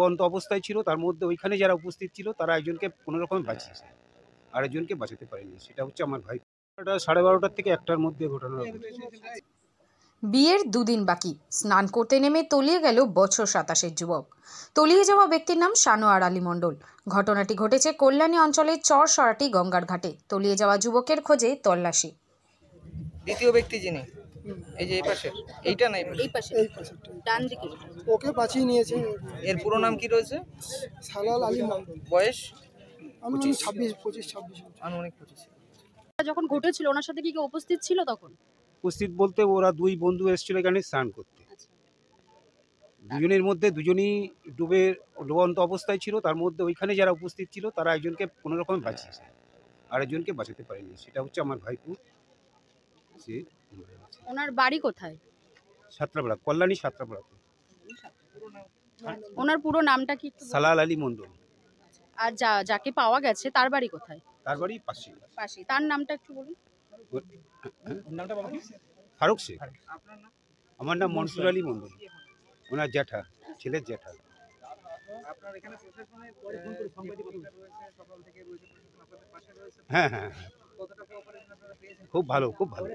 অন্ত অবস্থায় ছিল, তার মধ্যে ওইখানে যারা উপস্থিত ছিল তারা একজনকে কোনো রকমে বাঁচিয়েছে, আরেকজনকে বাঁচাতে পারেনি। সেটা হচ্ছে আমার ভাই। এটা 12:30 থেকে 1টার মধ্যে ঘটনা ঘটেছে। বিয়ের দুদিন বাকি, স্নান করতে নেমে তলিয়ে গেল বছর 27-এর যুবক। তলিয়ে যাওয়া ব্যক্তির নাম সানোয়ার আলী মণ্ডল। ঘটনাটি ঘটেছে কল্যাণী অঞ্চলের চরসরাটি গঙ্গার ঘাটে। তলিয়ে যাওয়া যুবকের খোঁজে তল্লাশি। দ্বিতীয় ব্যক্তি যিনি, এই যে এই পাশের, এইটা না এই পাশে ডান দিকে ওকে বাঁচিয়ে নিয়েছে। এর পুরো নাম কি রয়েছে? সালাল আলী মণ্ডল। বয়স আনুমানিক 25-26 আনুমানিক 25। যখন ঘটেছিল ওনার সাথে কি কেউ উপস্থিত ছিল তখন? উপস্থিত বলতে ওরা দুই বন্ধু এসেছিল এখানে স্নান করতে। দুজনের মধ্যে দুজনই ডুবন্ত অবস্থায় ছিল, তার মধ্যে ওইখানে যারা উপস্থিত ছিল তারা একজনকে কোনো রকমে বাঁচিয়েছে, আরেকজনকে বাঁচাতে পারেনি। সেটা হচ্ছে আমার ভাইপো। সে ওনার বাড়ি কোথায়? সাতরাপাড়া, কল্যাণী সাতরাপাড়াতে। ওনার পুরো নামটা কি? সালাল আলী মণ্ডল। আর যাকে পাওয়া গেছে তার বাড়ি কোথায়? তার বাড়ি পাশে। তার নামটা একটু বলুন। ফারুক শেখ। আমার নাম মনসুর আলী মণ্ডল, ওনার জ্যাঠা, ছেলের জ্যাঠা। হ্যাঁ হ্যাঁ হ্যাঁ, খুব ভালো, খুব ভালো।